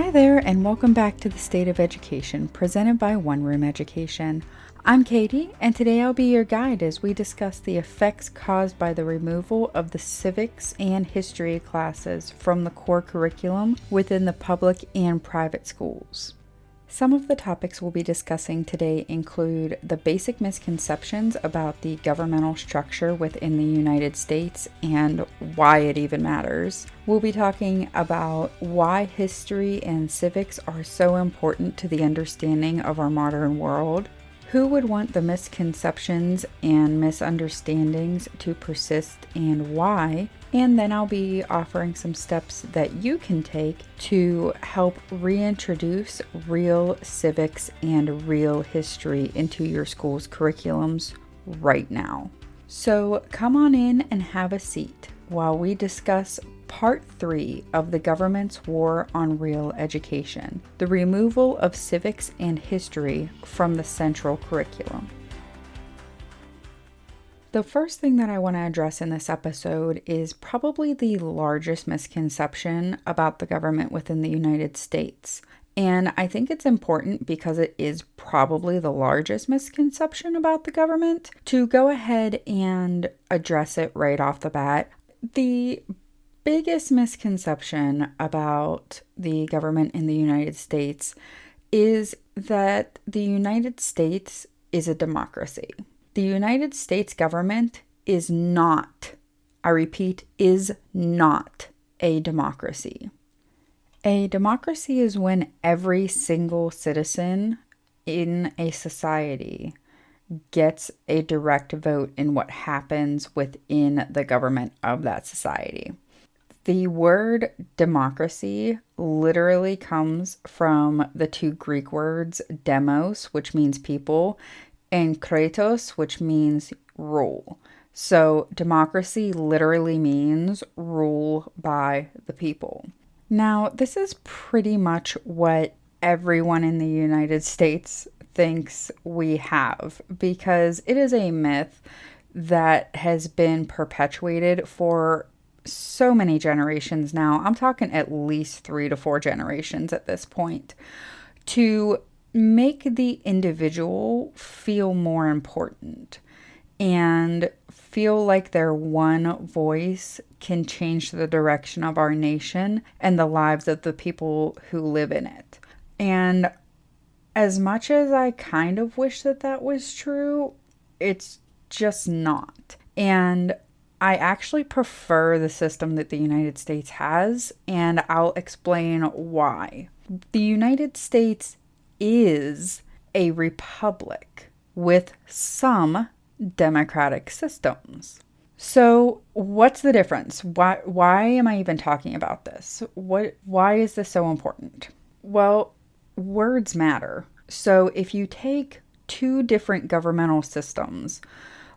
Hi there, and welcome back to the State of Education, presented by One Room Education. I'm Katie, and today I'll be your guide as we discuss the effects caused by the removal of the civics and history classes from the core curriculum within the public and private schools. Some of the topics we'll be discussing today include the basic misconceptions about the governmental structure within the United States and why it even matters. We'll be talking about why history and civics are so important to the understanding of our modern world. Who would want the misconceptions and misunderstandings to persist and why? And then I'll be offering some steps that you can take to help reintroduce real civics and real history into your school's curriculums right now. So come on in and have a seat while we discuss Part 3 of the government's war on real education, the removal of civics and history from the central curriculum. The first thing that I want to address in this episode is probably the largest misconception about the government within the United States. And I think it's important because it is probably the largest misconception about the government to go ahead and address it right off the bat. The biggest misconception about the government in the United States is that the United States is a democracy. The United States government is not, I repeat, is not a democracy. A democracy is when every single citizen in a society gets a direct vote in what happens within the government of that society. The word democracy literally comes from the two Greek words demos, which means people, and kratos, which means rule. So democracy literally means rule by the people. Now, this is pretty much what everyone in the United States thinks we have, because it is a myth that has been perpetuated for so many generations now. I'm talking at least 3 to 4 generations at this point, to make the individual feel more important and feel like their one voice can change the direction of our nation and the lives of the people who live in it. And as much as I kind of wish that that was true, it's just not. And I actually prefer the system that the United States has, and I'll explain why. The United States is a republic with some democratic systems. So what's the difference? Why am I even talking about this? Why is this so important? Well, words matter. So if you take two different governmental systems,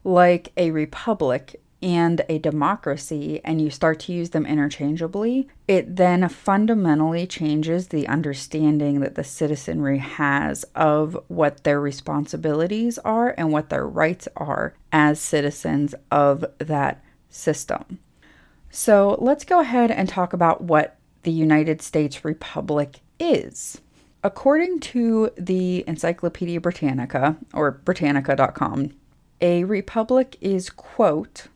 like a republic and a democracy, and you start to use them interchangeably, it then fundamentally changes the understanding that the citizenry has of what their responsibilities are and what their rights are as citizens of that system. So let's go ahead and talk about what the United States Republic is. According to the Encyclopedia Britannica, or Britannica.com, a republic is, quote,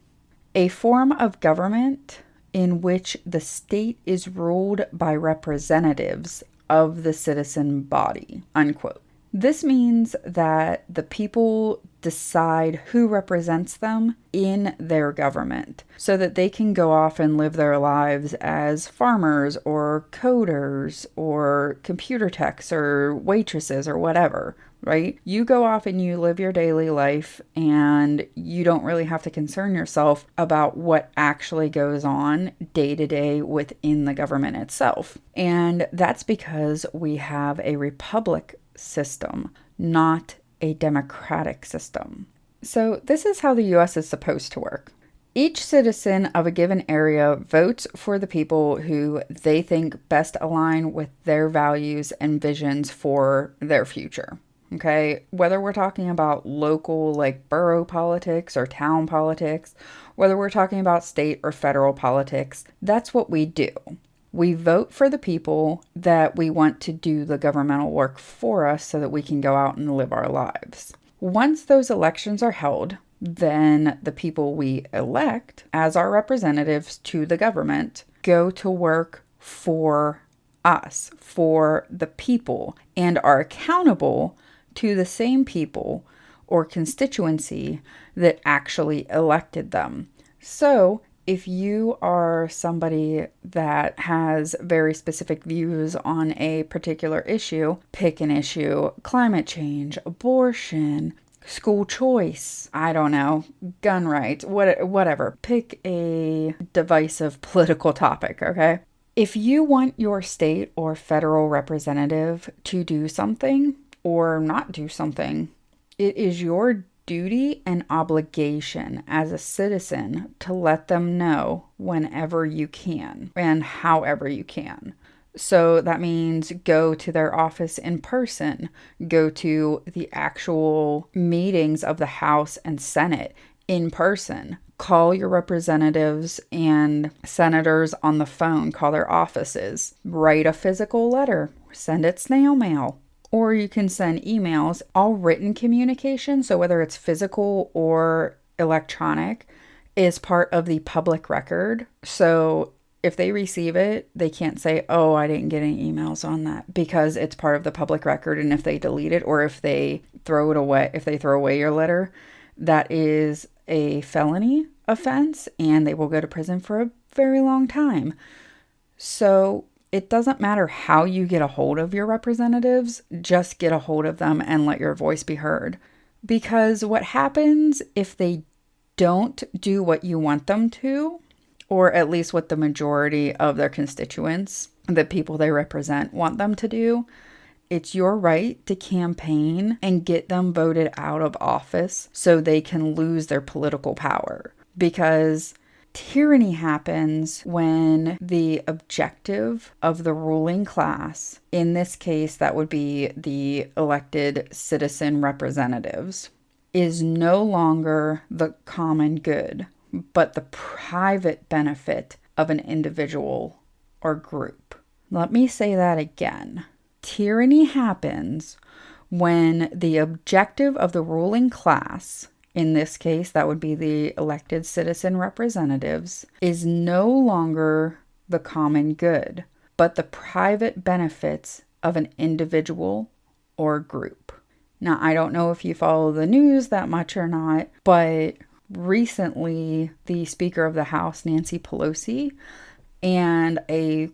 a form of government in which the state is ruled by representatives of the citizen body, unquote. This means that the people decide who represents them in their government so that they can go off and live their lives as farmers or coders or computer techs or waitresses or whatever, right? You go off and you live your daily life, and you don't really have to concern yourself about what actually goes on day to day within the government itself. And that's because we have a republic system, not a democratic system. So this is how the US is supposed to work. Each citizen of a given area votes for the people who they think best align with their values and visions for their future. Okay, whether we're talking about local, like borough politics or town politics, whether we're talking about state or federal politics, that's what we do. We vote for the people that we want to do the governmental work for us so that we can go out and live our lives. Once those elections are held, then the people we elect as our representatives to the government go to work for us, for the people, and are accountable to the same people or constituency that actually elected them. So, if you are somebody that has very specific views on a particular issue, pick an issue: climate change, abortion, school choice, I don't know, gun rights, whatever. Pick a divisive political topic, okay? If you want your state or federal representative to do something or not do something, it is your duty and obligation as a citizen to let them know whenever you can and however you can. So that means go to their office in person, go to the actual meetings of the House and Senate in person, call your representatives and senators on the phone, call their offices, write a physical letter, send it snail mail. Or you can send emails. All written communication, so whether it's physical or electronic, is part of the public record. So if they receive it, they can't say, oh, I didn't get any emails on that, because it's part of the public record. And if they delete it, or if they throw it away, if they throw away your letter, that is a felony offense and they will go to prison for a very long time. So it doesn't matter how you get a hold of your representatives, just get a hold of them and let your voice be heard. Because what happens if they don't do what you want them to, or at least what the majority of their constituents, the people they represent, want them to do? It's your right to campaign and get them voted out of office so they can lose their political power. Because tyranny happens when the objective of the ruling class, in this case that would be the elected citizen representatives, is no longer the common good, but the private benefit of an individual or group. Let me say that again. Tyranny happens when the objective of the ruling class, in this case, that would be the elected citizen representatives, is no longer the common good, but the private benefits of an individual or group. Now, I don't know if you follow the news that much or not, but recently the Speaker of the House, Nancy Pelosi, and a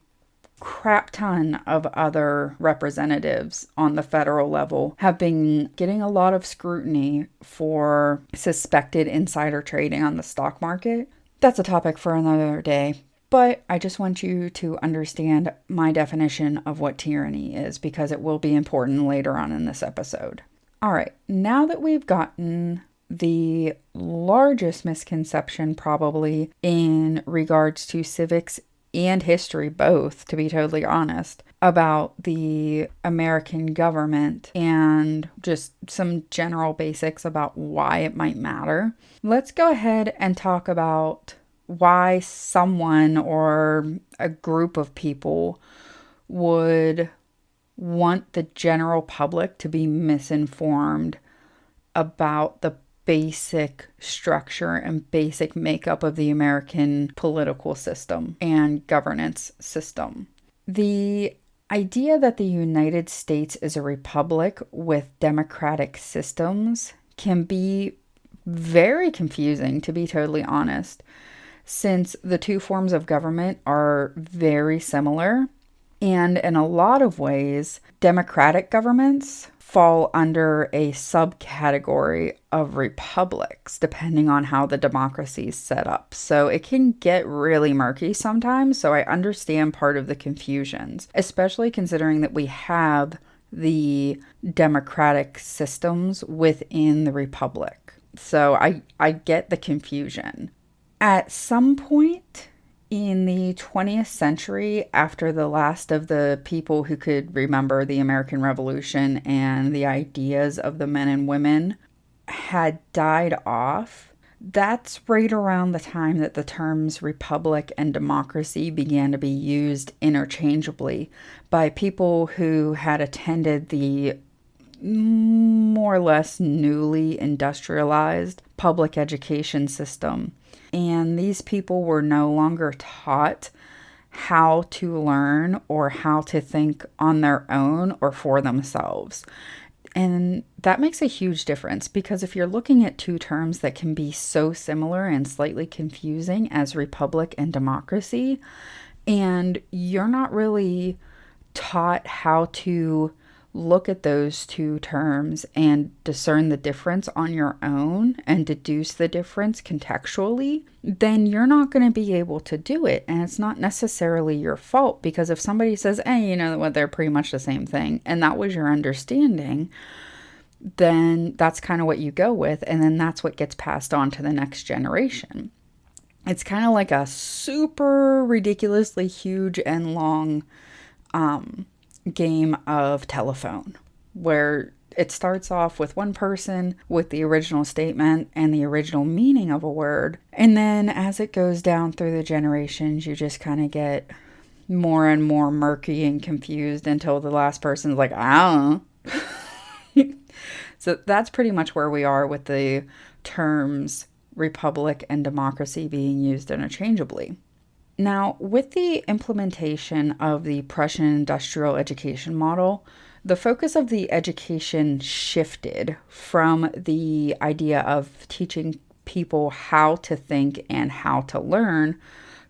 crap ton of other representatives on the federal level have been getting a lot of scrutiny for suspected insider trading on the stock market. That's a topic for another day, but I just want you to understand my definition of what tyranny is, because it will be important later on in this episode. All right, now that we've gotten the largest misconception probably in regards to civics and history, both, to be totally honest, about the American government and just some general basics about why it might matter, let's go ahead and talk about why someone or a group of people would want the general public to be misinformed about the basic structure and basic makeup of the American political system and governance system. The idea that the United States is a republic with democratic systems can be very confusing, to be totally honest, since the two forms of government are very similar. And in a lot of ways, democratic governments fall under a subcategory of republics, depending on how the democracy is set up. So it can get really murky sometimes. So I understand part of the confusions, especially considering that we have the democratic systems within the republic. So I get the confusion. At some point in the 20th century, after the last of the people who could remember the American Revolution and the ideas of the men and women had died off, That's right around the time that the terms republic and democracy began to be used interchangeably by people who had attended the more or less newly industrialized public education system. And these people were no longer taught how to learn or how to think on their own or for themselves. And that makes a huge difference because if you're looking at two terms that can be so similar and slightly confusing as republic and democracy, and you're not really taught how to look at those two terms and discern the difference on your own and deduce the difference contextually, then you're not going to be able to do it. And it's not necessarily your fault, because if somebody says, hey, you know what, they're pretty much the same thing, and that was your understanding, then that's kind of what you go with. And then that's what gets passed on to the next generation. It's kind of like a super ridiculously huge and long game of telephone, where it starts off with one person with the original statement and the original meaning of a word. And then as it goes down through the generations, you just kind of get more and more murky and confused until the last person's like, I don't know. So that's pretty much where we are with the terms republic and democracy being used interchangeably. Now, with the implementation of the Prussian industrial education model, the focus of the education shifted from the idea of teaching people how to think and how to learn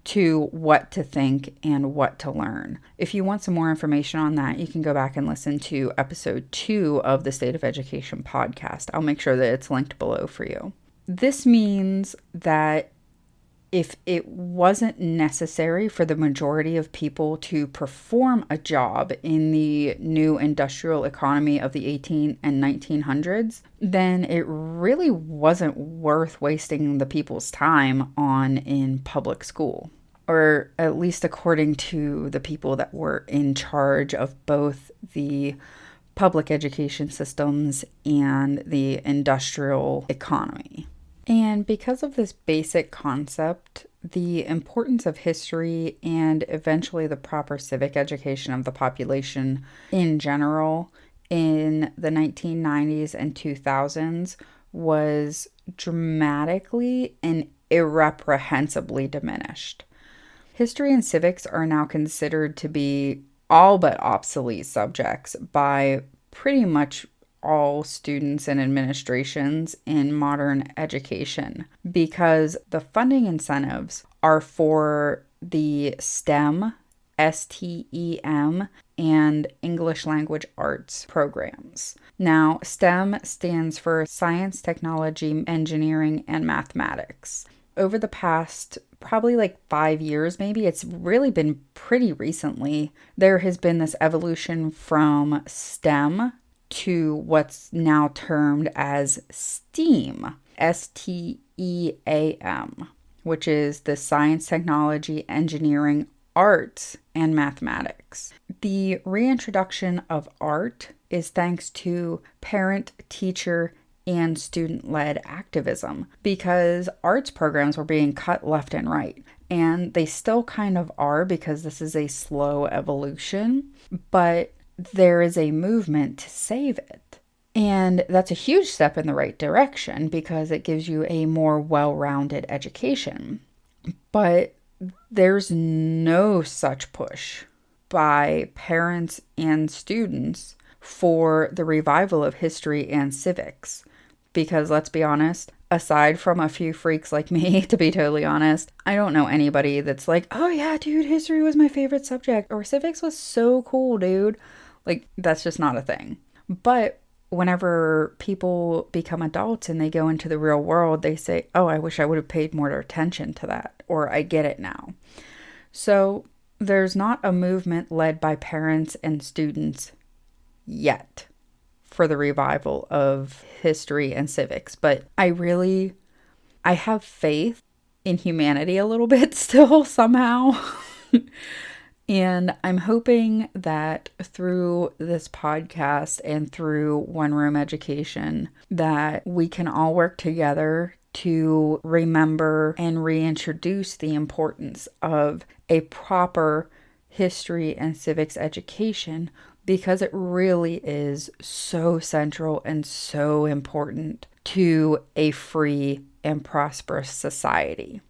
to what to think and what to learn. If you want some more information on that, you can go back and listen to episode 2 of the State of Education podcast. I'll make sure that it's linked below for you. This means that if it wasn't necessary for the majority of people to perform a job in the new industrial economy of the 18 and 1900s, then it really wasn't worth wasting the people's time on in public school. Or at least according to the people that were in charge of both the public education systems and the industrial economy. And because of this basic concept, the importance of history and eventually the proper civic education of the population in general in the 1990s and 2000s was dramatically and irreprehensibly diminished. History and civics are now considered to be all but obsolete subjects by pretty much all students and administrations in modern education, because the funding incentives are for the STEM, STEM, and English language arts programs. Now, STEM stands for science, technology, engineering, and mathematics. Over the past probably like 5 years, maybe, it's really been pretty recently, there has been this evolution from STEM to what's now termed as STEAM, STEAM, which is the science, technology, engineering, arts, and mathematics. The reintroduction of art is thanks to parent, teacher, and student-led activism, because arts programs were being cut left and right. And they still kind of are, because this is a slow evolution, but there is a movement to save it. And that's a huge step in the right direction because it gives you a more well-rounded education. But there's no such push by parents and students for the revival of history and civics. Because let's be honest, aside from a few freaks like me, to be totally honest, I don't know anybody that's like, oh yeah, dude, history was my favorite subject, or civics was so cool, dude. Like, that's just not a thing. But whenever people become adults and they go into the real world, they say, oh, I wish I would have paid more attention to that, or I get it now. So there's not a movement led by parents and students yet for the revival of history and civics. But I have faith in humanity a little bit still somehow. And I'm hoping that through this podcast and through One Room Education, that we can all work together to remember and reintroduce the importance of a proper history and civics education, because it really is so central and so important to a free and prosperous society.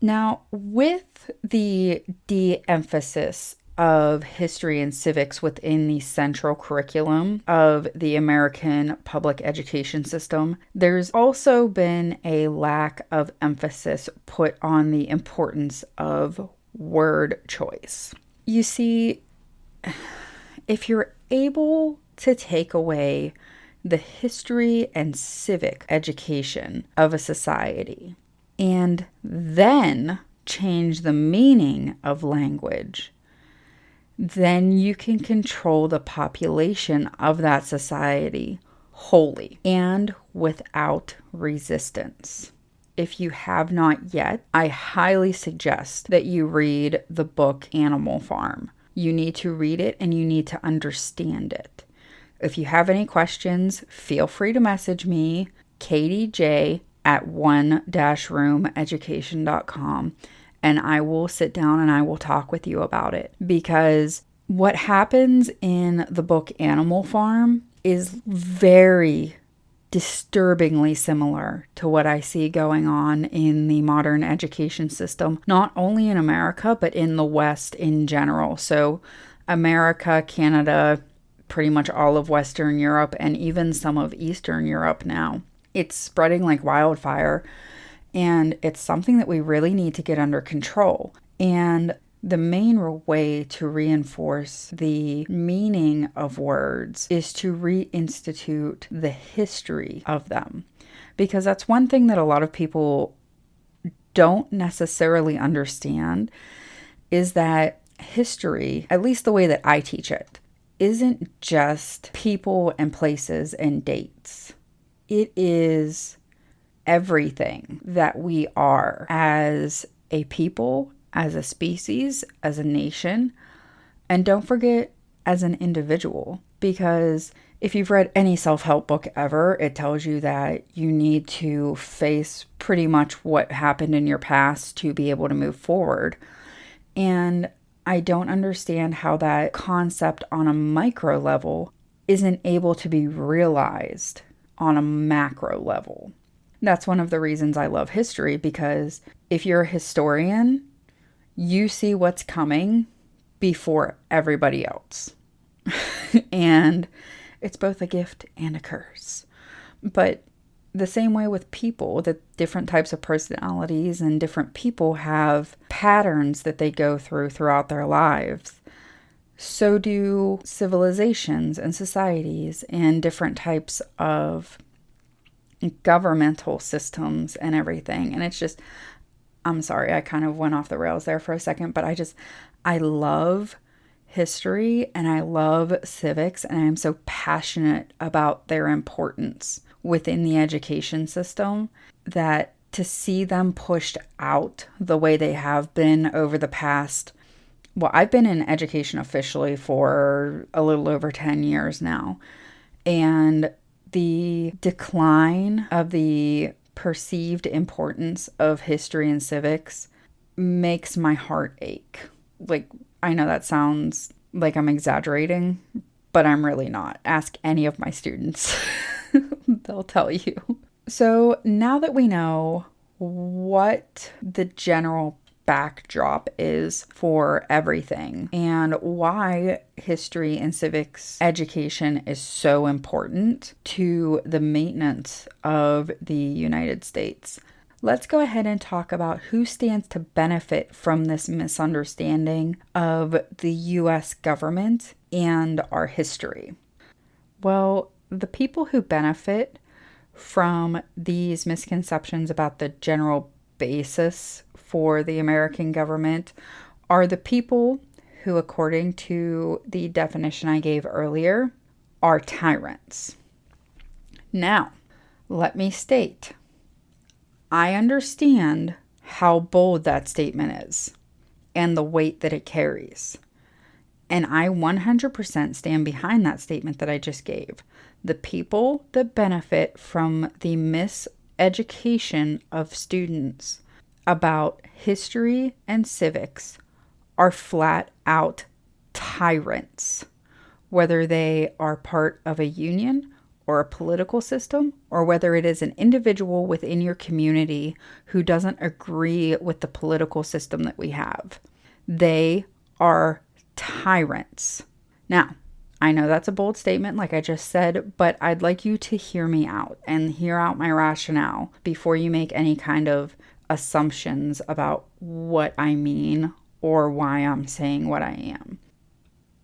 Now, with the de-emphasis of history and civics within the central curriculum of the American public education system, there's also been a lack of emphasis put on the importance of word choice. You see, if you're able to take away the history and civic education of a society and then change the meaning of language, then you can control the population of that society wholly and without resistance. If you have not yet, I highly suggest that you read the book Animal Farm. You need to read it and you need to understand it. If you have any questions, feel free to message me, katej@one-roomeducation.com, and I will sit down and I will talk with you about it. Because what happens in the book Animal Farm is very disturbingly similar to what I see going on in the modern education system, not only in America, but in the West in general. So America, Canada, pretty much all of Western Europe, and even some of Eastern Europe now. It's spreading like wildfire, and it's something that we really need to get under control. And the main way to reinforce the meaning of words is to reinstitute the history of them. Because that's one thing that a lot of people don't necessarily understand, is that history, at least the way that I teach it, isn't just people and places and dates. It is everything that we are as a people, as a species, as a nation, and don't forget, as an individual. Because if you've read any self-help book ever, it tells you that you need to face pretty much what happened in your past to be able to move forward. And I don't understand how that concept on a micro level isn't able to be realized on a macro level. That's one of the reasons I love history, because if you're a historian, you see what's coming before everybody else. And it's both a gift and a curse. But the same way with people, that different types of personalities and different people have patterns that they go through throughout their lives. So do civilizations and societies and different types of governmental systems and everything. And it's just, I'm sorry, I kind of went off the rails there for a second, but I love history and I love civics, and I am so passionate about their importance within the education system, that to see them pushed out the way they have been over the past, well, I've been in education officially for a little over 10 years now, and the decline of the perceived importance of history and civics makes my heart ache. Like, I know that sounds like I'm exaggerating, but I'm really not. Ask any of my students. They'll tell you. So now that we know what the general backdrop is for everything and why history and civics education is so important to the maintenance of the United States, let's go ahead and talk about who stands to benefit from this misunderstanding of the U.S. government and our history. Well, the people who benefit from these misconceptions about the general basis for the American government are the people who, according to the definition I gave earlier, are tyrants. Now, let me state, I understand how bold that statement is and the weight that it carries. And I 100% stand behind that statement that I just gave. The people that benefit from the education of students about history and civics are flat out tyrants, whether they are part of a union or a political system, or whether it is an individual within your community who doesn't agree with the political system that we have. They are tyrants. Now, I know that's a bold statement, like I just said, but I'd like you to hear me out and hear out my rationale before you make any kind of assumptions about what I mean or why I'm saying what I am.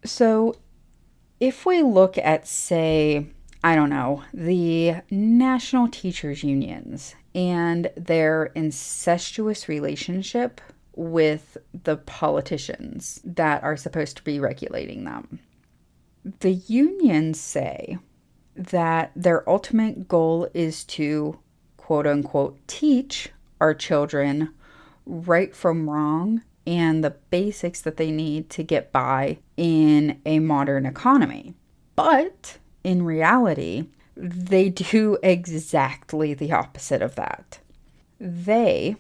So, if we look at, say, I don't know, the national teachers' unions and their incestuous relationship with the politicians that are supposed to be regulating them. The unions say that their ultimate goal is to, quote unquote, teach our children right from wrong and the basics that they need to get by in a modern economy. But in reality, they do exactly the opposite of that. They,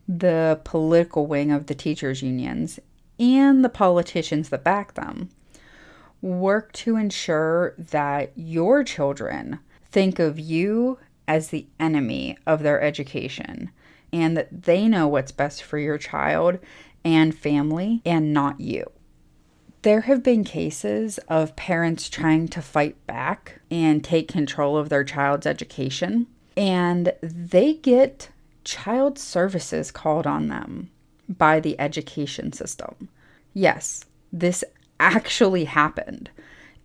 the political wing of the teachers' unions, and the politicians that back them, work to ensure that your children think of you as the enemy of their education and that they know what's best for your child and family and not you. There have been cases of parents trying to fight back and take control of their child's education, and they get child services called on them by the education system. Yes, this actually happened.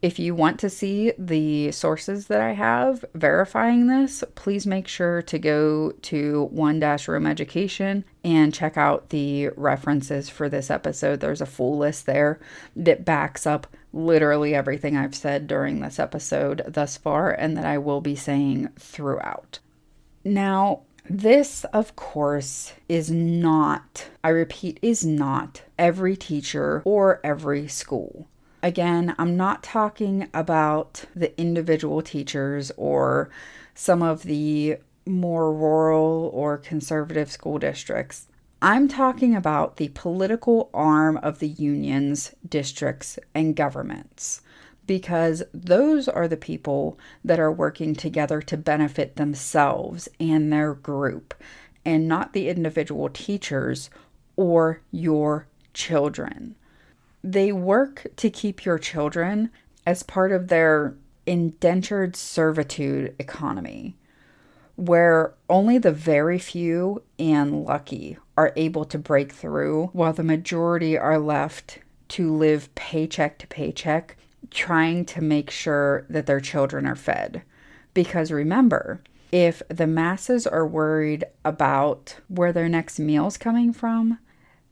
If you want to see the sources that I have verifying this, please make sure to go to One-Room Education and check out the references for this episode. There's a full list there that backs up literally everything I've said during this episode thus far and that I will be saying throughout. Now, this, of course, is not, I repeat, is not every teacher or every school. Again, I'm not talking about the individual teachers or some of the more rural or conservative school districts. I'm talking about the political arm of the unions, districts, and governments, because those are the people that are working together to benefit themselves and their group, and not the individual teachers or your children. They work to keep your children as part of their indentured servitude economy, where only the very few and lucky are able to break through, while the majority are left to live paycheck to paycheck, trying to make sure that their children are fed. Because remember, if the masses are worried about where their next meal's coming from,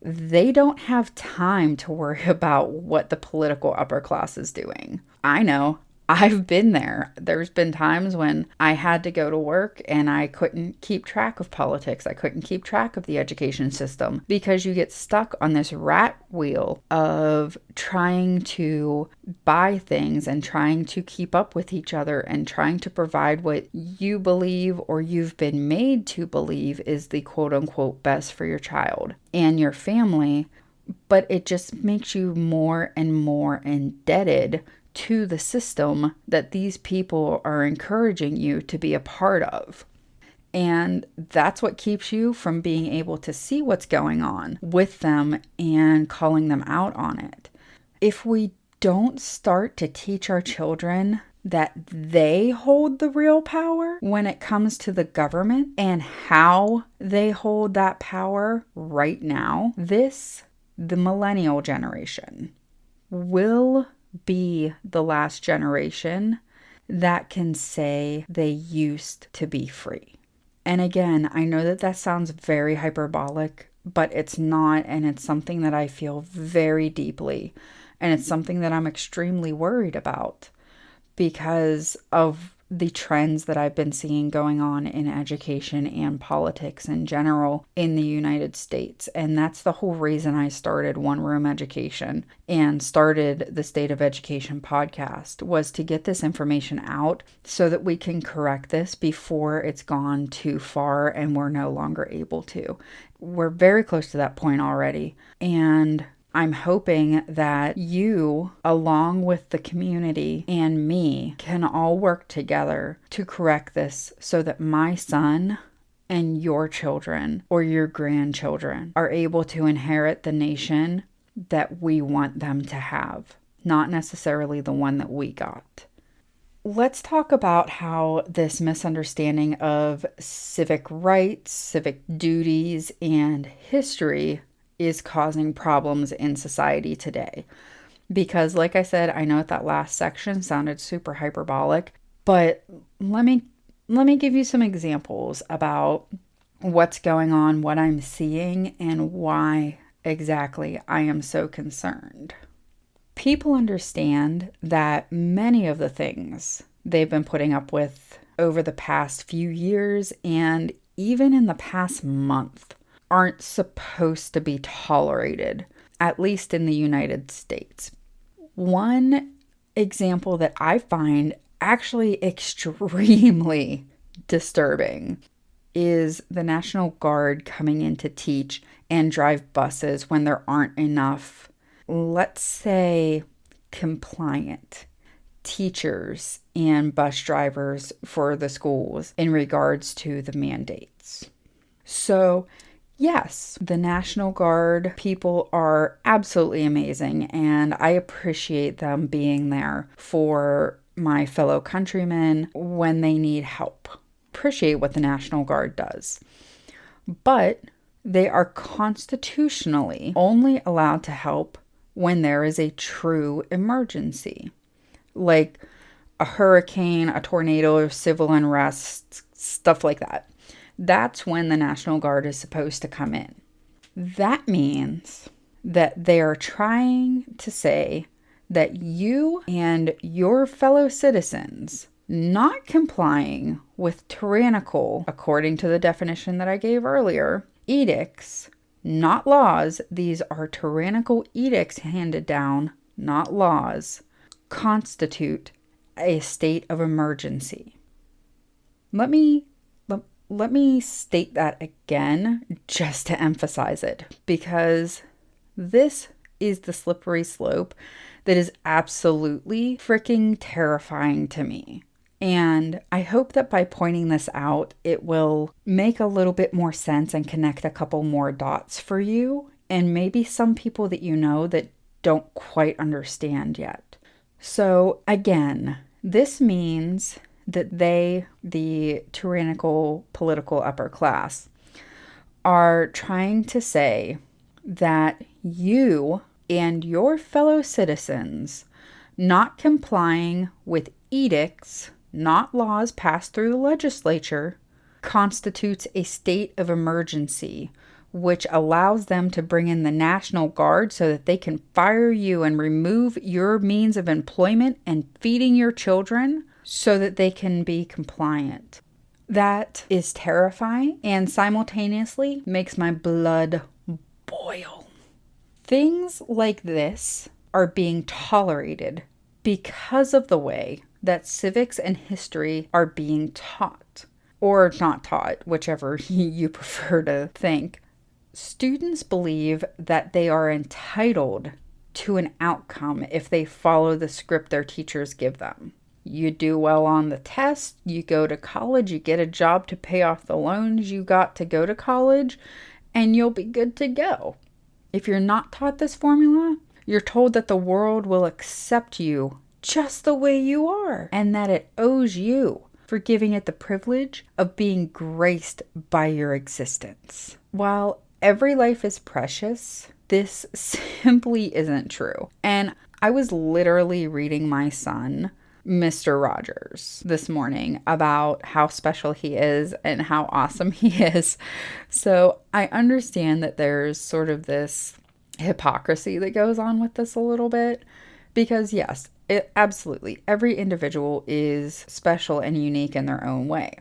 they don't have time to worry about what the political upper class is doing. I know. I've been there. There's been times when I had to go to work and I couldn't keep track of politics. I couldn't keep track of the education system because you get stuck on this rat wheel of trying to buy things and trying to keep up with each other and trying to provide what you believe or you've been made to believe is the quote unquote best for your child and your family. But it just makes you more and more indebted to the system that these people are encouraging you to be a part of. And that's what keeps you from being able to see what's going on with them and calling them out on it. If we don't start to teach our children that they hold the real power when it comes to the government and how they hold that power right now, the millennial generation, will be the last generation that can say they used to be free. And again, I know that sounds very hyperbolic, but it's not, and it's something that I feel very deeply, and it's something that I'm extremely worried about because of the trends that I've been seeing going on in education and politics in general in the United States. And that's the whole reason I started One Room Education and started the State of Education podcast, was to get this information out so that we can correct this before it's gone too far and we're no longer able to. We're very close to that point already. And I'm hoping that you, along with the community and me, can all work together to correct this so that my son and your children or your grandchildren are able to inherit the nation that we want them to have, not necessarily the one that we got. Let's talk about how this misunderstanding of civic rights, civic duties, and history is causing problems in society today. Because like I said, I know that last section sounded super hyperbolic, but let me give you some examples about what's going on, what I'm seeing, and why exactly I am so concerned. People understand that many of the things they've been putting up with over the past few years and even in the past month aren't supposed to be tolerated, at least in the United States. One example that I find actually extremely disturbing is the National Guard coming in to teach and drive buses when there aren't enough, let's say, compliant teachers and bus drivers for the schools in regards to the mandates. So yes, the National Guard people are absolutely amazing, and I appreciate them being there for my fellow countrymen when they need help. Appreciate what the National Guard does. But they are constitutionally only allowed to help when there is a true emergency, like a hurricane, a tornado, civil unrest, stuff like that. That's when the National Guard is supposed to come in. That means that they are trying to say that you and your fellow citizens not complying with tyrannical, according to the definition that I gave earlier, edicts, not laws, these are tyrannical edicts handed down, not laws, constitute a state of emergency. Let me state that again, just to emphasize it, because this is the slippery slope that is absolutely freaking terrifying to me. And I hope that by pointing this out, it will make a little bit more sense and connect a couple more dots for you, and maybe some people that you know that don't quite understand yet. So again, this means that they, the tyrannical political upper class, are trying to say that you and your fellow citizens not complying with edicts, not laws passed through the legislature, constitutes a state of emergency, which allows them to bring in the National Guard so that they can fire you and remove your means of employment and feeding your children so that they can be compliant. That is terrifying and simultaneously makes my blood boil. Things like this are being tolerated because of the way that civics and history are being taught, or not taught, whichever you prefer to think. Students believe that they are entitled to an outcome if they follow the script their teachers give them. You do well on the test, you go to college, you get a job to pay off the loans you got to go to college, and you'll be good to go. If you're not taught this formula, you're told that the world will accept you just the way you are, and that it owes you for giving it the privilege of being graced by your existence. While every life is precious, this simply isn't true. And I was literally reading my son, Mr. Rogers, this morning about how special he is and how awesome he is. So I understand that there's sort of this hypocrisy that goes on with this a little bit, because yes, Absolutely. Every individual is special and unique in their own way.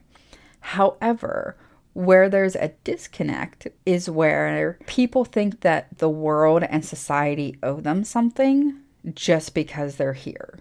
However, where there's a disconnect is where people think that the world and society owe them something just because they're here.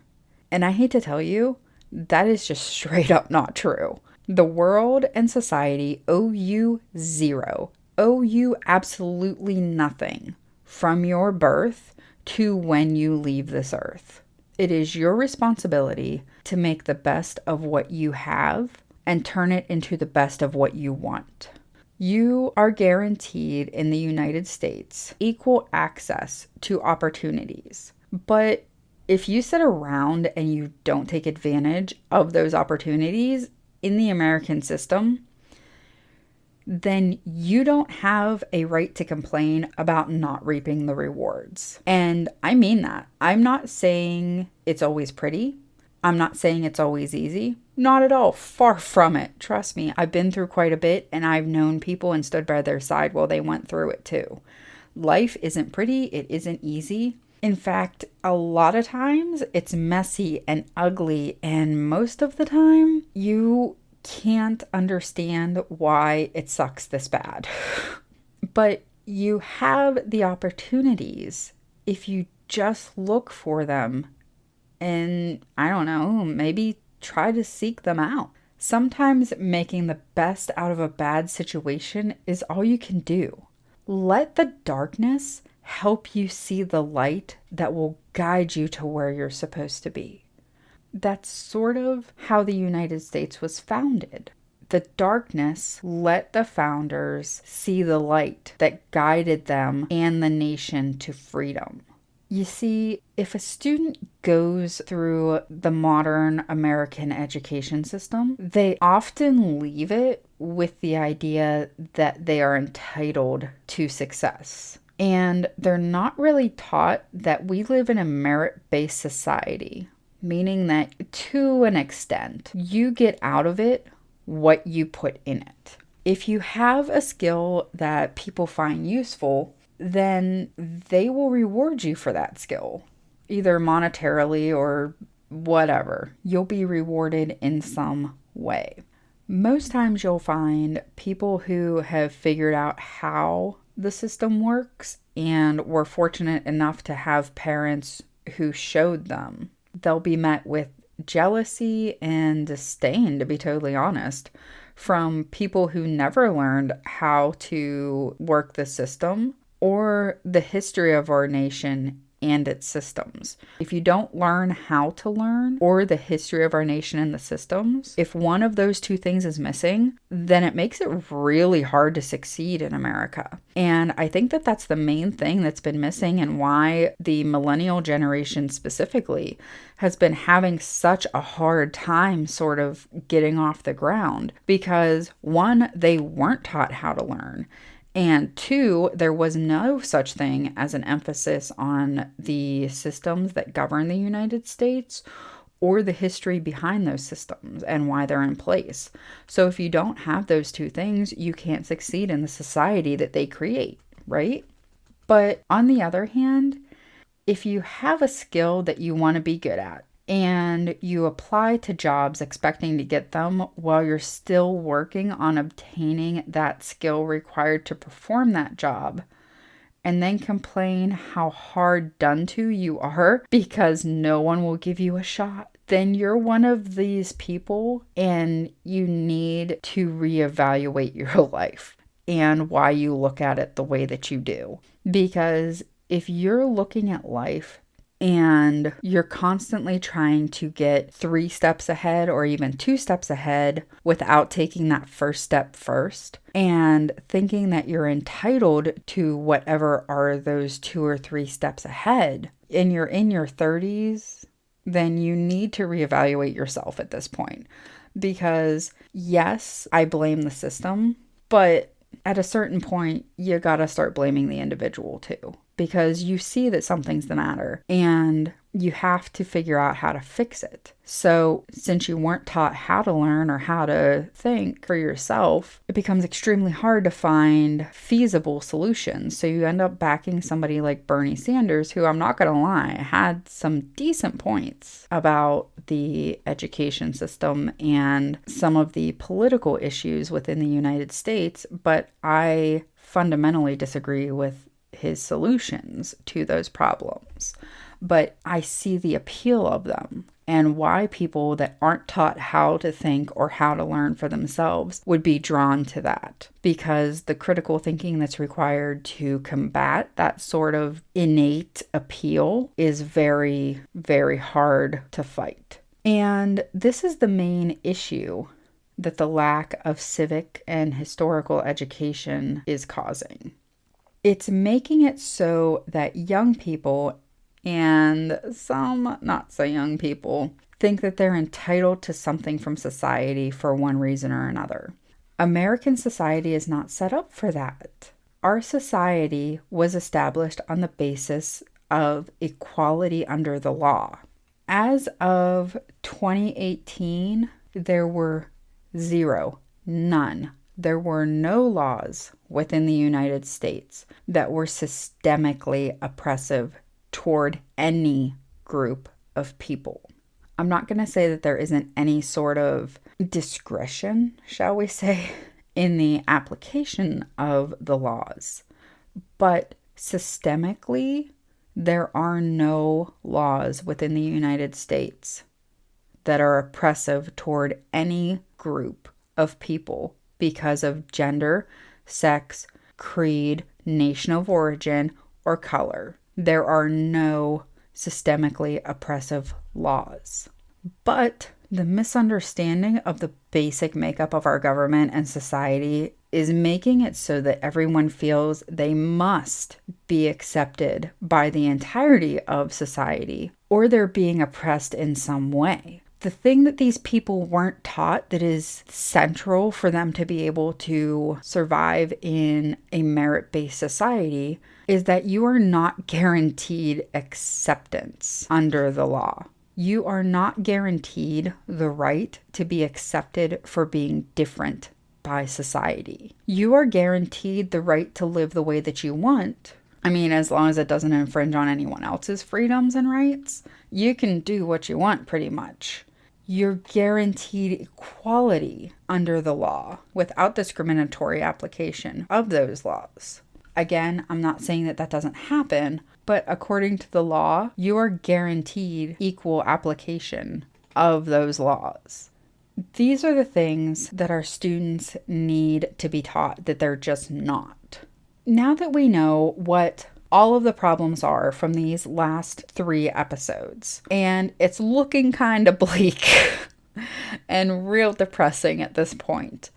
And I hate to tell you, that is just straight up not true. The world and society owe you zero, owe you absolutely nothing from your birth to when you leave this earth. It is your responsibility to make the best of what you have and turn it into the best of what you want. You are guaranteed in the United States equal access to opportunities. But if you sit around and you don't take advantage of those opportunities in the American system, then you don't have a right to complain about not reaping the rewards. And I mean that. I'm not saying it's always pretty. I'm not saying it's always easy. Not at all. Far from it. Trust me, I've been through quite a bit and I've known people and stood by their side while they went through it too. Life isn't pretty. It isn't easy. In fact, a lot of times it's messy and ugly, and most of the time you can't understand why it sucks this bad. But you have the opportunities if you just look for them and, I don't know, maybe try to seek them out. Sometimes making the best out of a bad situation is all you can do. Let the darkness help you see the light that will guide you to where you're supposed to be. That's sort of how the United States was founded. The darkness let the founders see the light that guided them and the nation to freedom. You see, if a student goes through the modern American education system, they often leave it with the idea that they are entitled to success. And they're not really taught that we live in a merit-based society, meaning that to an extent, you get out of it what you put in it. If you have a skill that people find useful, then they will reward you for that skill, either monetarily or whatever. You'll be rewarded in some way. Most times you'll find people who have figured out how the system works and were fortunate enough to have parents who showed them. They'll be met with jealousy and disdain, to be totally honest, from people who never learned how to work the system or the history of our nation and its systems. If you don't learn how to learn or the history of our nation and the systems, if one of those two things is missing, then it makes it really hard to succeed in America. And I think that that's the main thing that's been missing and why the millennial generation specifically has been having such a hard time sort of getting off the ground because one, they weren't taught how to learn. And two, there was no such thing as an emphasis on the systems that govern the United States or the history behind those systems and why they're in place. So if you don't have those two things, you can't succeed in the society that they create, right? But on the other hand, if you have a skill that you want to be good at, and you apply to jobs expecting to get them while you're still working on obtaining that skill required to perform that job, and then complain how hard done to you are because no one will give you a shot, then you're one of these people and you need to reevaluate your life and why you look at it the way that you do. Because if you're looking at life and you're constantly trying to get 3 steps ahead or even 2 steps ahead without taking that first step first and thinking that you're entitled to whatever are those 2 or 3 steps ahead, and you're in your 30s, then you need to reevaluate yourself at this point. Because yes, I blame the system, but at a certain point, you gotta start blaming the individual too. because you see that something's the matter and you have to figure out how to fix it. So since you weren't taught how to learn or how to think for yourself, it becomes extremely hard to find feasible solutions. So you end up backing somebody like Bernie Sanders, who, I'm not going to lie, had some decent points about the education system and some of the political issues within the United States, but I fundamentally disagree with his solutions to those problems. But I see the appeal of them and why people that aren't taught how to think or how to learn for themselves would be drawn to that, because the critical thinking that's required to combat that sort of innate appeal is very, very hard to fight. And this is the main issue that the lack of civic and historical education is causing. It's making it so that young people, and some not so young people, think that they're entitled to something from society for one reason or another. American society is not set up for that. Our society was established on the basis of equality under the law. As of 2018, there were none. There were no laws within the United States that were systemically oppressive toward any group of people. I'm not going to say that there isn't any sort of discretion, shall we say, in the application of the laws, but systemically, there are no laws within the United States that are oppressive toward any group of people because of gender, sex, creed, nation of origin, or color. There are no systemically oppressive laws. But the misunderstanding of the basic makeup of our government and society is making it so that everyone feels they must be accepted by the entirety of society, or they're being oppressed in some way. The thing that these people weren't taught that is central for them to be able to survive in a merit-based society is that you are not guaranteed acceptance under the law. You are not guaranteed the right to be accepted for being different by society. You are guaranteed the right to live the way that you want. I mean, as long as it doesn't infringe on anyone else's freedoms and rights, you can do what you want pretty much. You're guaranteed equality under the law without discriminatory application of those laws. Again, I'm not saying that that doesn't happen, but according to the law, you are guaranteed equal application of those laws. These are the things that our students need to be taught that they're just not. Now that we know what all of the problems are from these last 3 episodes, and it's looking kind of bleak and real depressing at this point.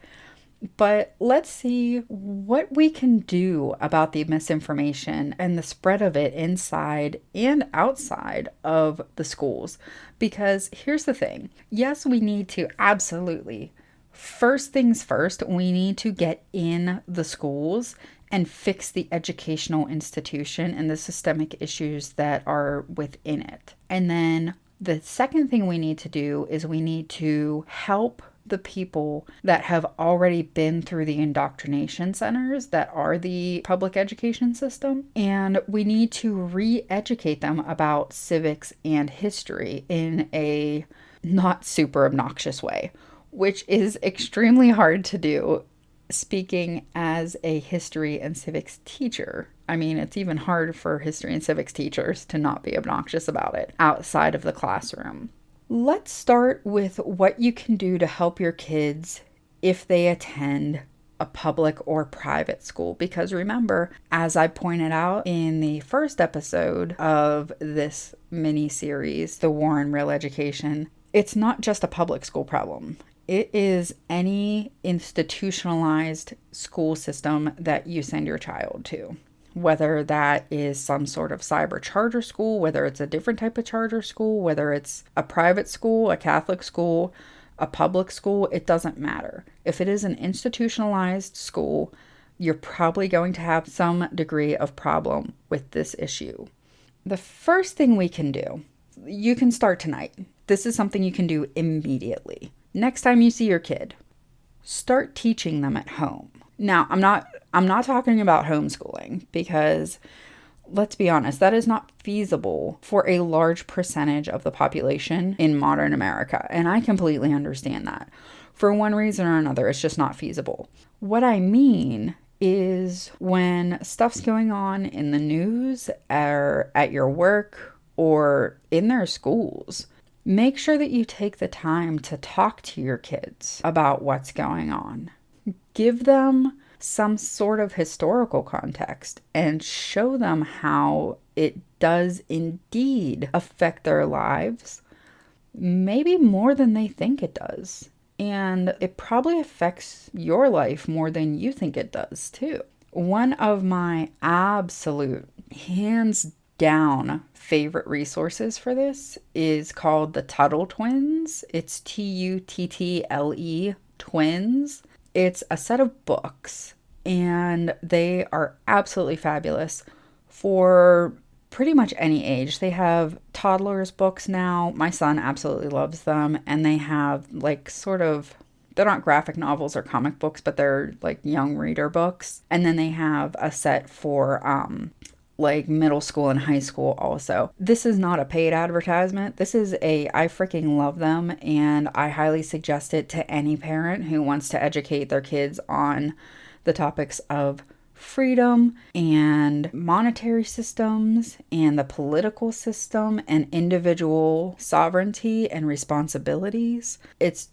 But let's see what we can do about the misinformation and the spread of it inside and outside of the schools. Because here's the thing. Yes, we need to absolutely, first things first, we need to get in the schools and fix the educational institution and the systemic issues that are within it. And then the second thing we need to do is we need to help the people that have already been through the indoctrination centers that are the public education system. And we need to re-educate them about civics and history in a not super obnoxious way, which is extremely hard to do. Speaking as a history and civics teacher, I mean, it's even hard for history and civics teachers to not be obnoxious about it outside of the classroom. Let's start with what you can do to help your kids if they attend a public or private school. Because remember, as I pointed out in the first episode of this mini series, The War on Real Education, it's not just a public school problem. It is any institutionalized school system that you send your child to. Whether that is some sort of cyber charter school, whether it's a different type of charter school, whether it's a private school, a Catholic school, a public school, it doesn't matter. If it is an institutionalized school, you're probably going to have some degree of problem with this issue. The first thing we can do, you can start tonight. This is something you can do immediately. Next time you see your kid, start teaching them at home. Now, I'm not talking about homeschooling, because let's be honest, that is not feasible for a large percentage of the population in modern America. And I completely understand that. For one reason or another, it's just not feasible. What I mean is when stuff's going on in the news or at your work or in their schools, make sure that you take the time to talk to your kids about what's going on. Give them some sort of historical context and show them how it does indeed affect their lives, maybe more than they think it does. And it probably affects your life more than you think it does too. One of my absolute, hands down, favorite resources for this is called the Tuttle Twins. It's Tuttle Twins. It's a set of books, and they are absolutely fabulous for pretty much any age. They have toddlers books now. My son absolutely loves them, and they have like they're not graphic novels or comic books, but they're like young reader books. And then they have a set for like middle school and high school also. This is not a paid advertisement. I freaking love them, and I highly suggest it to any parent who wants to educate their kids on the topics of freedom and monetary systems and the political system and individual sovereignty and responsibilities.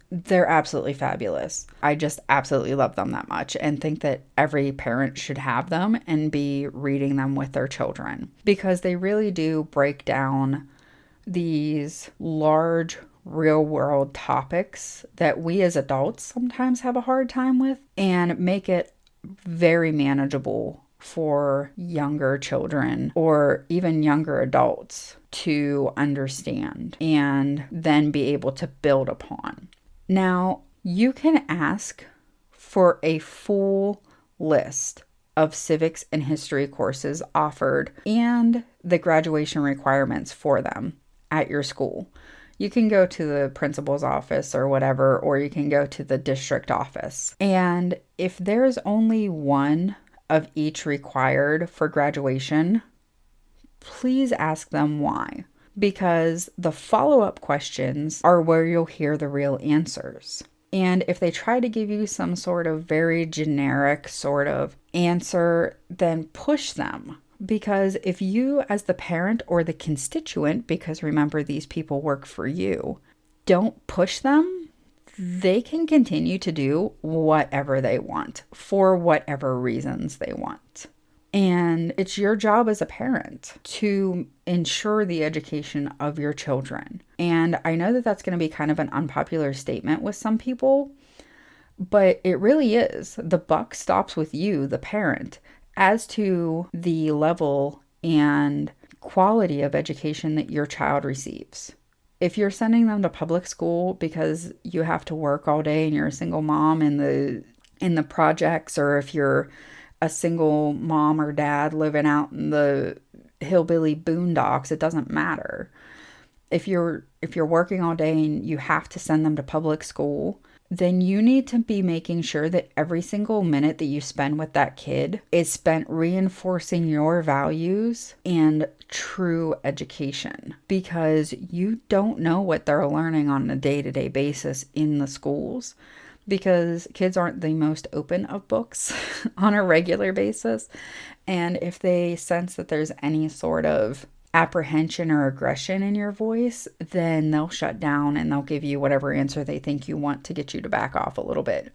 They're absolutely fabulous. I just absolutely love them that much and think that every parent should have them and be reading them with their children, because they really do break down these large real world topics that we as adults sometimes have a hard time with, and make it very manageable for younger children or even younger adults to understand and then be able to build upon. Now, you can ask for a full list of civics and history courses offered and the graduation requirements for them at your school. You can go to the principal's office or whatever, or you can go to the district office. And if there's only one of each required for graduation, please ask them why. Because the follow-up questions are where you'll hear the real answers. And if they try to give you some sort of very generic sort of answer, then push them. Because if you, as the parent or the constituent, because remember, these people work for you, don't push them, they can continue to do whatever they want for whatever reasons they want. And it's your job as a parent to ensure the education of your children. And I know that that's going to be kind of an unpopular statement with some people, but it really is. The buck stops with you, the parent, as to the level and quality of education that your child receives. If you're sending them to public school because you have to work all day and you're a single mom in the projects, or if you're a single mom or dad living out in the hillbilly boondocks, it doesn't matter. If you're working all day and you have to send them to public school, then you need to be making sure that every single minute that you spend with that kid is spent reinforcing your values and true education, because you don't know what they're learning on a day-to-day basis in the schools, because kids aren't the most open of books on a regular basis. And if they sense that there's any sort of apprehension or aggression in your voice, then they'll shut down and they'll give you whatever answer they think you want to get you to back off a little bit.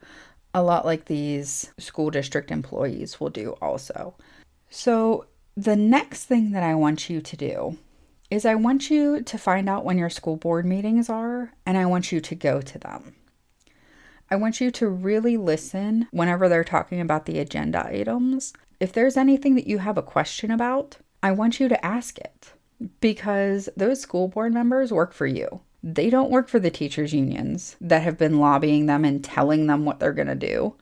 A lot like these school district employees will do also. So the next thing that I want you to do is I want you to find out when your school board meetings are, and I want you to go to them. I want you to really listen whenever they're talking about the agenda items. If there's anything that you have a question about, I want you to ask it, because those school board members work for you. They don't work for the teachers' unions that have been lobbying them and telling them what they're going to do.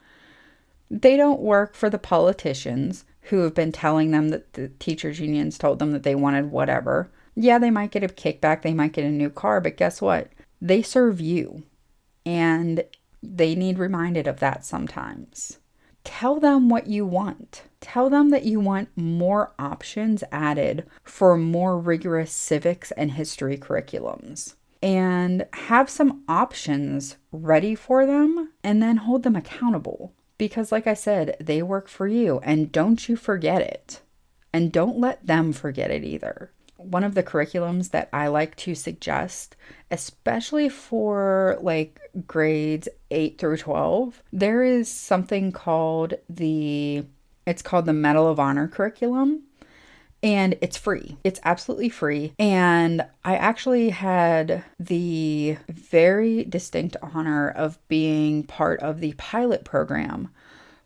They don't work for the politicians who have been telling them that the teachers' unions told them that they wanted whatever. Yeah, they might get a kickback, they might get a new car, but guess what? They serve you, and they need reminded of that sometimes. Tell them what you want. Tell them that you want more options added for more rigorous civics and history curriculums. And have some options ready for them, and then hold them accountable. Because, like I said, they work for you, and don't you forget it. And don't let them forget it either. One of the curriculums that I like to suggest, especially for like grades 8 through 12, there is something called it's called the Medal of Honor curriculum. And it's free. It's absolutely free. And I actually had the very distinct honor of being part of the pilot program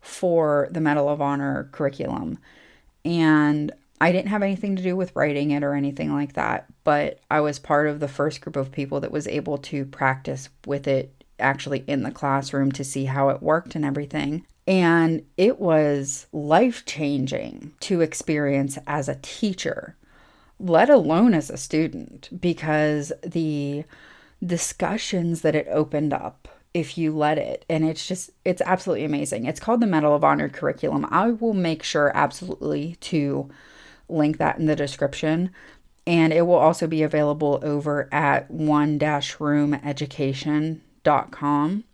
for the Medal of Honor curriculum. And I didn't have anything to do with writing it or anything like that, but I was part of the first group of people that was able to practice with it actually in the classroom to see how it worked and everything. And it was life-changing to experience as a teacher, let alone as a student, because the discussions that it opened up, if you let it, and it's absolutely amazing. It's called the Medal of Honor curriculum. I will make sure absolutely to link that in the description, and it will also be available over at one-roomeducation.com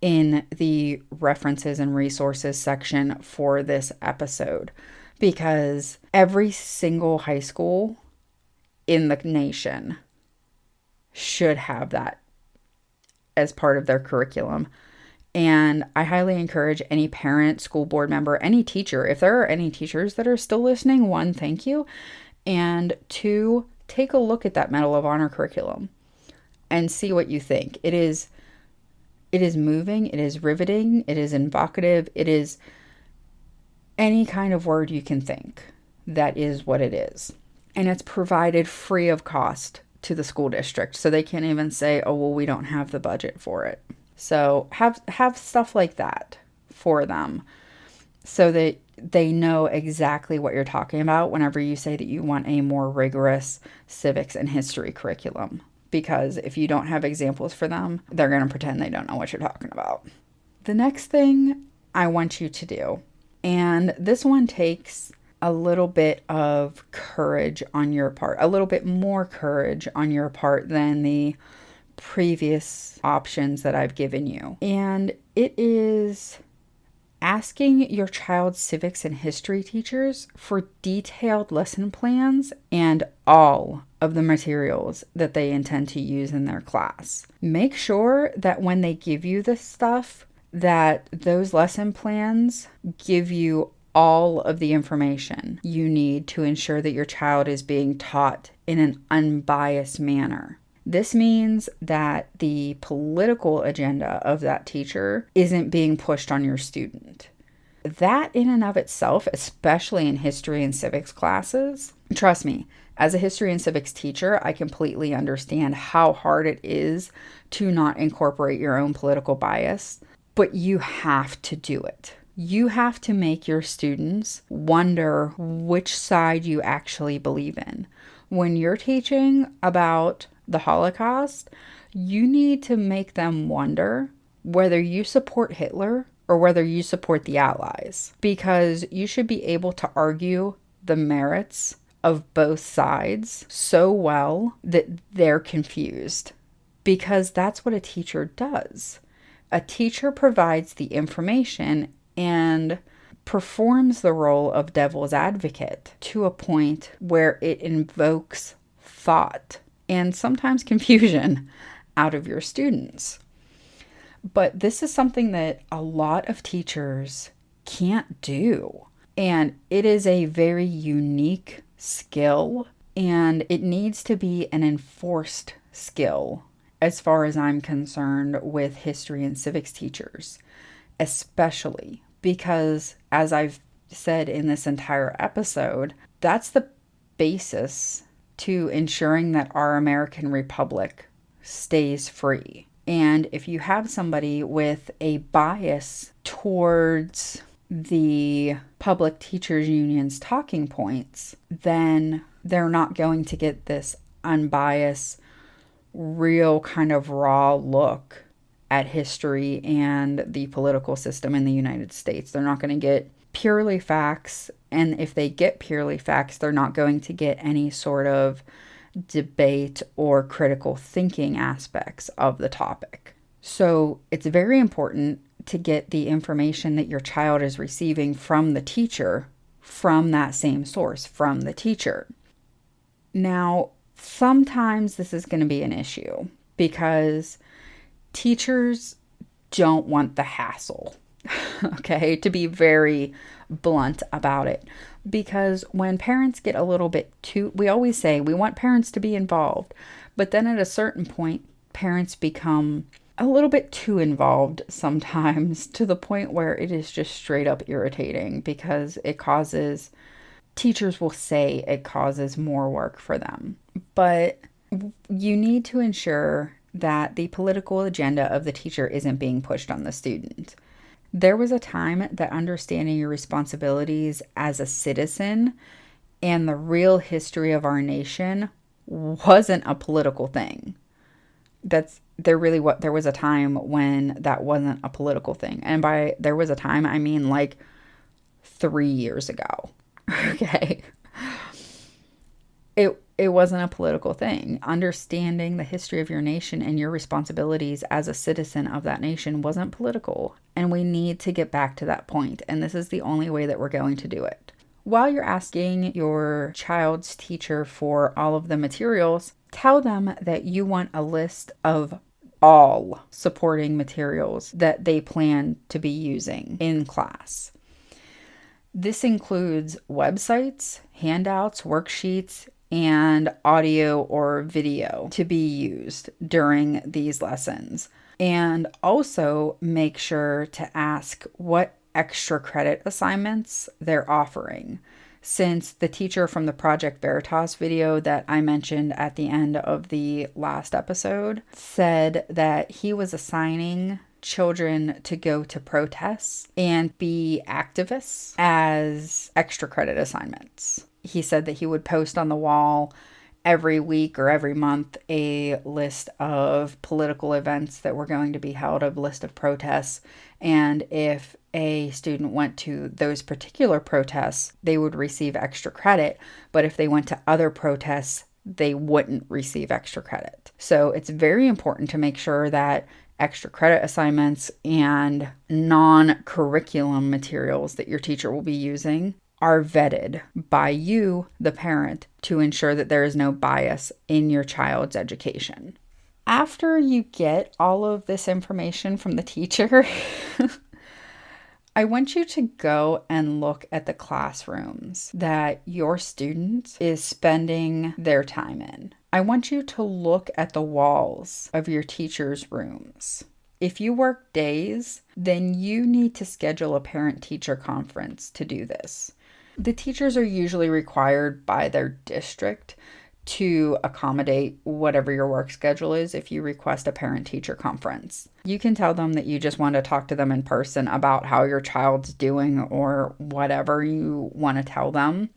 in the references and resources section for this episode, because every single high school in the nation should have that as part of their curriculum. And I highly encourage any parent, school board member, any teacher, if there are any teachers that are still listening, 1, thank you, and 2, take a look at that Medal of Honor curriculum and see what you think. It is moving, it is riveting, it is evocative, it is any kind of word you can think. That is what it is. And it's provided free of cost to the school district. So they can't even say, oh, well, we don't have the budget for it. So have stuff like that for them so that they know exactly what you're talking about whenever you say that you want a more rigorous civics and history curriculum. Because if you don't have examples for them, they're going to pretend they don't know what you're talking about. The next thing I want you to do, and this one takes a little bit of courage on your part, a little bit more courage on your part than the previous options that I've given you. And it is asking your child's civics and history teachers for detailed lesson plans and all of the materials that they intend to use in their class. Make sure that when they give you this stuff, that those lesson plans give you all of the information you need to ensure that your child is being taught in an unbiased manner. This means that the political agenda of that teacher isn't being pushed on your student. That in and of itself, especially in history and civics classes, trust me, as a history and civics teacher, I completely understand how hard it is to not incorporate your own political bias, but you have to do it. You have to make your students wonder which side you actually believe in. When you're teaching about the Holocaust, you need to make them wonder whether you support Hitler or whether you support the Allies, because you should be able to argue the merits of both sides so well that they're confused, because that's what a teacher does. A teacher provides the information and performs the role of devil's advocate to a point where it invokes thought and sometimes confusion out of your students. But this is something that a lot of teachers can't do. And it is a very unique skill, and it needs to be an enforced skill as far as I'm concerned with history and civics teachers, especially because, as I've said in this entire episode, that's the basis to ensuring that our American Republic stays free. And if you have somebody with a bias towards the Public Teachers Union's talking points, then they're not going to get this unbiased, real kind of raw look at history and the political system in the United States. They're not going to get purely facts. And if they get purely facts, they're not going to get any sort of debate or critical thinking aspects of the topic. So it's very important to get the information that your child is receiving from the teacher from that same source, from the teacher. Now, sometimes this is going to be an issue because teachers don't want the hassle, okay, to be very blunt about it. Because when parents get a little bit too, we always say we want parents to be involved, but then at a certain point, parents become a little bit too involved sometimes to the point where it is just straight up irritating because it causes, teachers will say it causes more work for them. But you need to ensure that the political agenda of the teacher isn't being pushed on the student. There was a time that understanding your responsibilities as a citizen and the real history of our nation wasn't a political thing. There was a time when that wasn't a political thing. And by there was a time, I mean like 3 years ago. Okay. It wasn't a political thing. Understanding the history of your nation and your responsibilities as a citizen of that nation wasn't political. And we need to get back to that point. And this is the only way that we're going to do it. While you're asking your child's teacher for all of the materials, tell them that you want a list of all supporting materials that they plan to be using in class. This includes websites, handouts, worksheets, and audio or video to be used during these lessons. And also make sure to ask what extra credit assignments they're offering. Since the teacher from the Project Veritas video that I mentioned at the end of the last episode said that he was assigning children to go to protests and be activists as extra credit assignments. He said that he would post on the wall every week or every month a list of political events that were going to be held, a list of protests. And if a student went to those particular protests, they would receive extra credit. But if they went to other protests, they wouldn't receive extra credit. So it's very important to make sure that extra credit assignments and non-curriculum materials that your teacher will be using are vetted by you, the parent, to ensure that there is no bias in your child's education. After you get all of this information from the teacher, I want you to go and look at the classrooms that your student is spending their time in. I want you to look at the walls of your teacher's rooms. If you work days, then you need to schedule a parent-teacher conference to do this. The teachers are usually required by their district to accommodate whatever your work schedule is if you request a parent-teacher conference. You can tell them that you just want to talk to them in person about how your child's doing or whatever you want to tell them.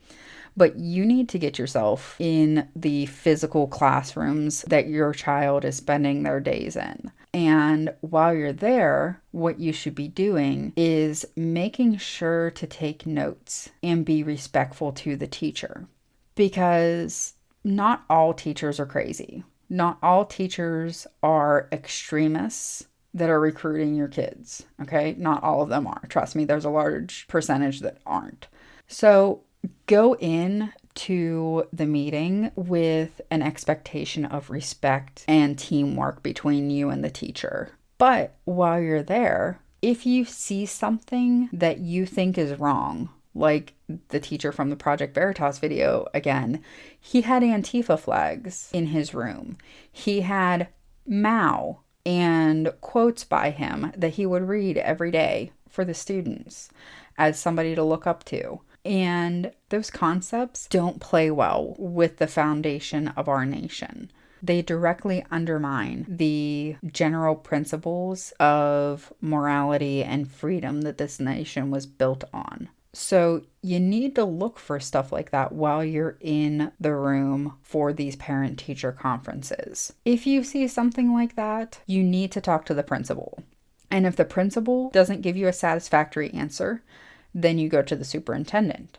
But you need to get yourself in the physical classrooms that your child is spending their days in. And while you're there, what you should be doing is making sure to take notes and be respectful to the teacher. Because not all teachers are crazy. Not all teachers are extremists that are recruiting your kids, okay? Not all of them are. Trust me, there's a large percentage that aren't. So go in to the meeting with an expectation of respect and teamwork between you and the teacher. But while you're there, if you see something that you think is wrong, like the teacher from the Project Veritas video, again, he had Antifa flags in his room. He had Mao and quotes by him that he would read every day for the students as somebody to look up to. And those concepts don't play well with the foundation of our nation. they directly undermine the general principles of morality and freedom that this nation was built on. So you need to look for stuff like that while you're in the room for these parent-teacher conferences. If you see something like that, you need to talk to the principal. And if the principal doesn't give you a satisfactory answer, then you go to the superintendent.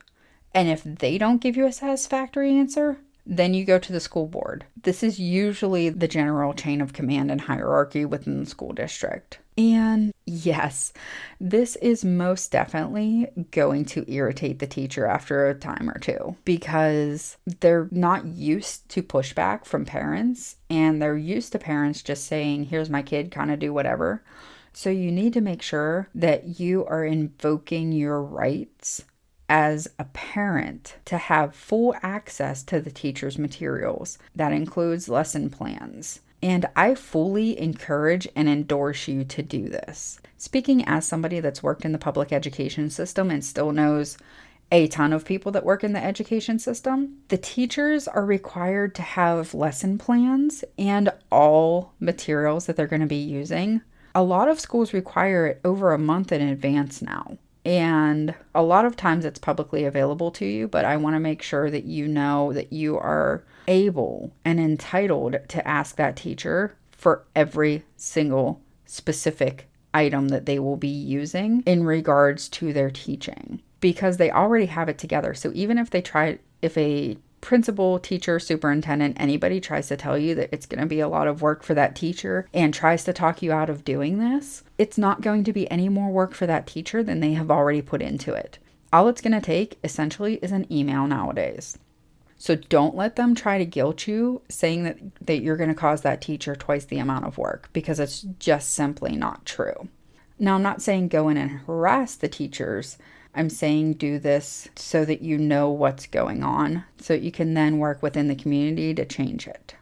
And if they don't give you a satisfactory answer, then you go to the school board. This is usually the general chain of command and hierarchy within the school district. And yes, this is most definitely going to irritate the teacher after a time or two because they're not used to pushback from parents and they're used to parents just saying, here's my kid, kind of do whatever. So you need to make sure that you are invoking your rights as a parent to have full access to the teacher's materials. That includes lesson plans. And I fully encourage and endorse you to do this. Speaking as somebody that's worked in the public education system and still knows a ton of people that work in the education system, the teachers are required to have lesson plans and all materials that they're going to be using. A lot of schools require it over a month in advance now. And a lot of times it's publicly available to you, but I want to make sure that you know that you are able and entitled to ask that teacher for every single specific item that they will be using in regards to their teaching, because they already have it together. So even if a principal, teacher, superintendent, anybody tries to tell you that it's going to be a lot of work for that teacher and tries to talk you out of doing this, it's not going to be any more work for that teacher than they have already put into it. All it's going to take essentially is an email nowadays. So don't let them try to guilt you saying that you're going to cause that teacher twice the amount of work, because it's just simply not true. Now, I'm not saying go in and harass the teachers. I'm saying do this so that you know what's going on, so you can then work within the community to change it.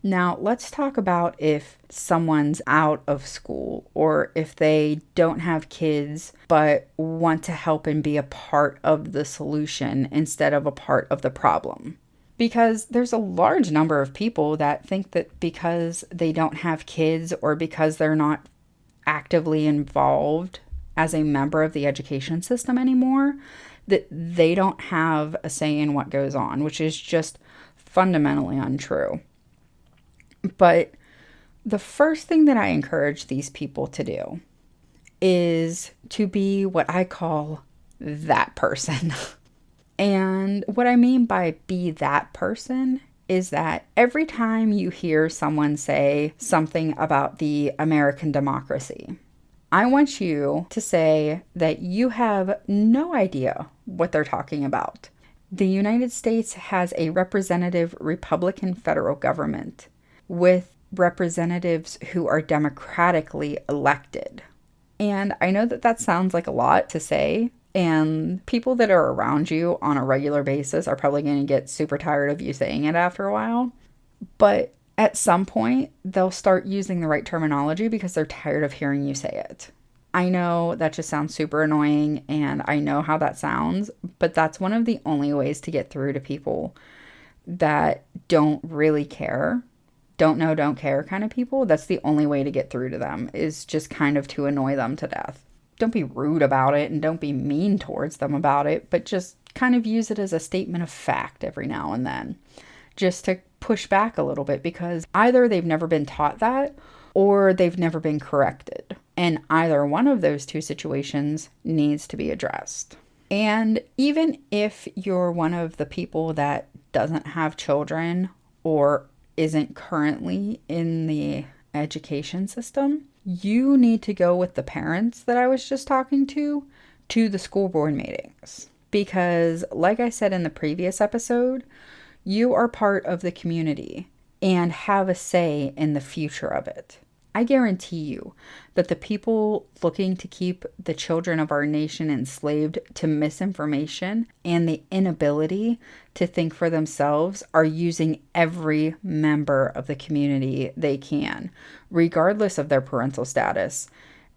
Now, let's talk about if someone's out of school or if they don't have kids but want to help and be a part of the solution instead of a part of the problem. Because there's a large number of people that think that because they don't have kids or because they're not actively involved as a member of the education system anymore, that they don't have a say in what goes on, which is just fundamentally untrue. But the first thing that I encourage these people to do is to be what I call that person. And what I mean by be that person is that every time you hear someone say something about the American democracy, I want you to say that you have no idea what they're talking about. The United States has a representative Republican federal government with representatives who are democratically elected. And I know that that sounds like a lot to say, and people that are around you on a regular basis are probably going to get super tired of you saying it after a while. But at some point, they'll start using the right terminology because they're tired of hearing you say it. I know that just sounds super annoying, and I know how that sounds, but that's one of the only ways to get through to people that don't really care, don't know, don't care kind of people. That's the only way to get through to them, is just kind of to annoy them to death. Don't be rude about it and don't be mean towards them about it, but just kind of use it as a statement of fact every now and then, just to push back a little bit, because either they've never been taught that or they've never been corrected. And either one of those two situations needs to be addressed. And even if you're one of the people that doesn't have children or isn't currently in the education system, you need to go with the parents that I was just talking to the school board meetings. Because, like I said in the previous episode, you are part of the community and have a say in the future of it. I guarantee you that the people looking to keep the children of our nation enslaved to misinformation and the inability to think for themselves are using every member of the community they can, regardless of their parental status.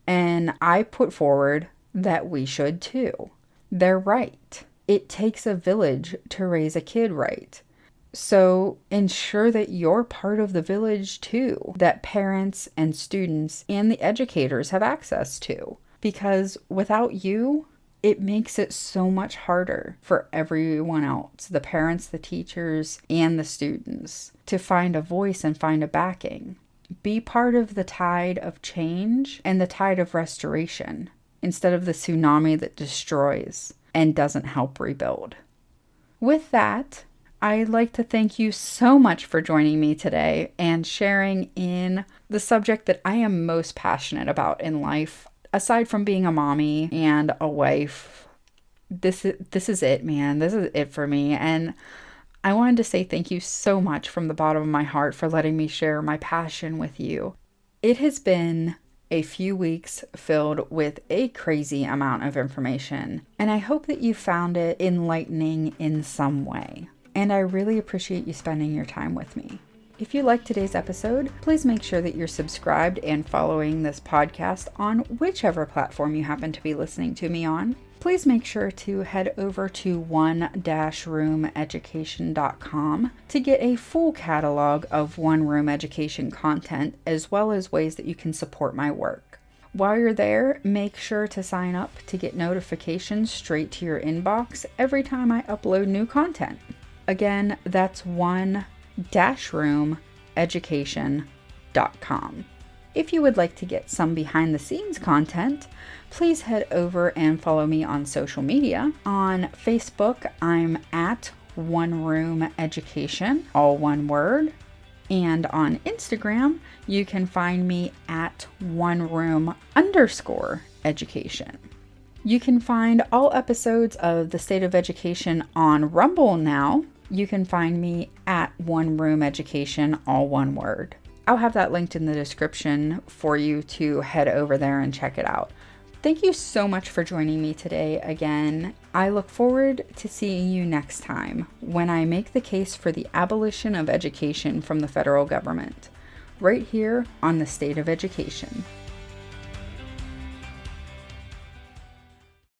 And I put forward that we should too. They're right. It takes a village to raise a kid right. So ensure that you're part of the village too, that parents and students and the educators have access to. Because without you, it makes it so much harder for everyone else, the parents, the teachers, and the students, to find a voice and find a backing. Be part of the tide of change and the tide of restoration instead of the tsunami that destroys and doesn't help rebuild. With that, I'd like to thank you so much for joining me today and sharing in the subject that I am most passionate about in life. Aside from being a mommy and a wife, this is it, man. This is it for me. And I wanted to say thank you so much from the bottom of my heart for letting me share my passion with you. It has been a few weeks filled with a crazy amount of information, and I hope that you found it enlightening in some way. And I really appreciate you spending your time with me. If you liked today's episode, please make sure that you're subscribed and following this podcast on whichever platform you happen to be listening to me on. Please make sure to head over to one-roomeducation.com to get a full catalog of One Room Education content, as well as ways that you can support my work. While you're there, make sure to sign up to get notifications straight to your inbox every time I upload new content. Again, that's one-roomeducation.com. If you would like to get some behind the scenes content, please head over and follow me on social media. On Facebook, I'm at One Room Education, all one word. And on Instagram, you can find me at oneroom_education. You can find all episodes of The State of Education on Rumble now. You can find me at One Room Education, all one word. I'll have that linked in the description for you to head over there and check it out. Thank you so much for joining me today again. I look forward to seeing you next time when I make the case for the abolition of education from the federal government, right here on The State of Education.